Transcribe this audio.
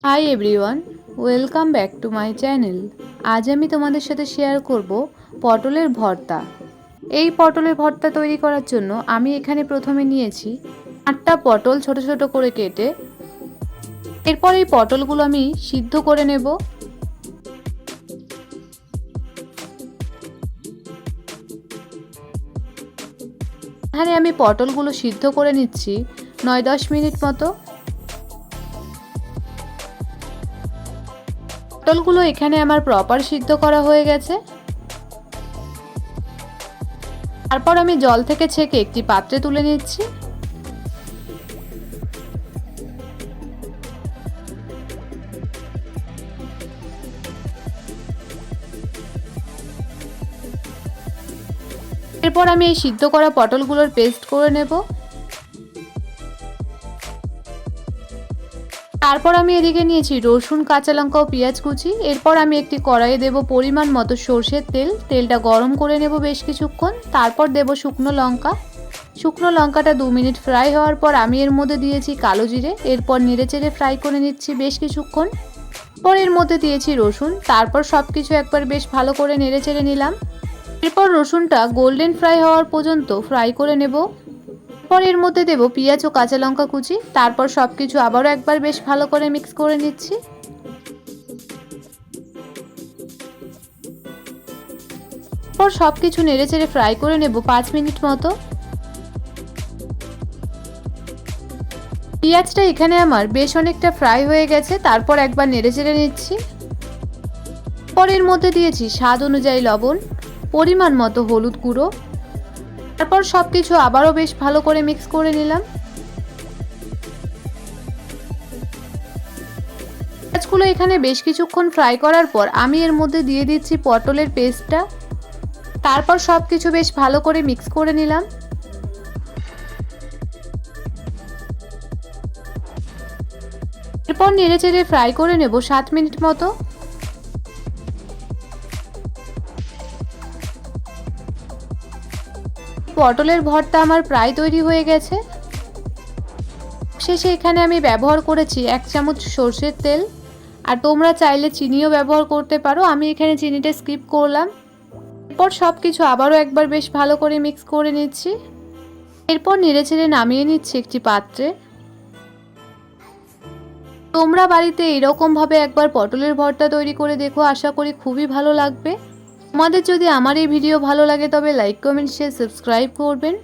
Hi everyone, welcome back to my channel. আজ আমি তোমাদের সাথে শেয়ার করব পটলের ভর্তা। এই পটলের ভর্তা তৈরি করার জন্য আমি এখানে প্রথমে নিয়েছি 8টা পটল ছোট ছোট করে কেটে। এরপর এই পটলগুলো আমি সিদ্ধ করে নেব। এখানে আমি পটলগুলো সিদ্ধ করে নিচ্ছি 9-10 মিনিট মতো। পটলগুলো এখানে আমার প্রপার সিদ্ধ করা হয়ে গেছে। তারপর আমি জল থেকে ছেঁকে একটি পাত্রে তুলে নিচ্ছি। এরপর আমি এই সিদ্ধ করা পটলগুলোর পেস্ট করে নেব। তারপর আমি এদিকে নিয়েছি রসুন, কাঁচা লঙ্কা ও পেঁয়াজ কুচি। এরপর আমি একটি কড়াইয়ে দেব পরিমাণ মতো সর্ষের তেল। তেলটা গরম করে নেব বেশ কিছুক্ষণ। তারপর দেব শুকনো লঙ্কা। শুকনো লঙ্কাটা 2 মিনিট ফ্রাই হওয়ার পর আমি এর মধ্যে দিয়েছি কালো জিরে। এরপর নেড়েচেড়ে ফ্রাই করে নিচ্ছি বেশ কিছুক্ষণ। পর এর মধ্যে দিয়েছি রসুন। তারপর সব কিছু একবার বেশ ভালো করে নেড়েচেড়ে নিলাম। এরপর রসুনটা গোল্ডেন ফ্রাই হওয়ার পর্যন্ত ফ্রাই করে নেব। পর এর মধ্যে দেব পেঁয়াজ ও কাঁচা লঙ্কা কুচি। তারপর সবকিছু আবারও একবার বেশ ভালো করে মিক্স করে নিচ্ছি। পর সবকিছু নেড়েচেড়ে ফ্রাই করে নেব 5 মিনিট মতো। পেঁয়াজটা এখানে আমার বেশ অনেকটা ফ্রাই হয়ে গেছে। তারপর একবার নেড়েচেড়ে নিচ্ছি। পর এর মধ্যে দিয়েছি স্বাদ অনুযায়ী লবণ, পরিমাণ মতো হলুদ গুঁড়ো। তারপর সবকিছু আবারও বেশ ভালো করে মিক্স করে নিলাম। পেঁয়াজগুলো এখানে বেশ কিছুক্ষণ ফ্রাই করার পর আমি এর মধ্যে দিয়ে দিচ্ছি পটলের পেস্টটা। তারপর সবকিছু বেশ ভালো করে মিক্স করে নিলাম। এরপর নেড়েচেড়ে ফ্রাই করে নেব 7 মিনিট মতো। পটলের ভর্তা আমার প্রায় তৈরি হয়ে গেছে। শেষে এখানে আমি ব্যবহার করেছি 1 চামচ সরষের তেল। আর তোমরা চাইলে চিনিও ব্যবহার করতে পারো, আমি এখানে চিনিটা স্কিপ করলাম। এরপর সবকিছু আবারও একবার বেশ ভালো করে মিক্স করে নিচ্ছি। এরপর নেড়েচেড়ে নামিয়ে নিচ্ছি একটি পাত্রে। তোমরা বাড়িতে এরকমভাবে একবার পটলের ভর্তা তৈরি করে দেখো, আশা করি খুবই ভালো লাগবে। তোমাদের যদি আমার এই ভিডিও ভালো লাগে তবে লাইক, কমেন্ট, শেয়ার, সাবস্ক্রাইব করবেন।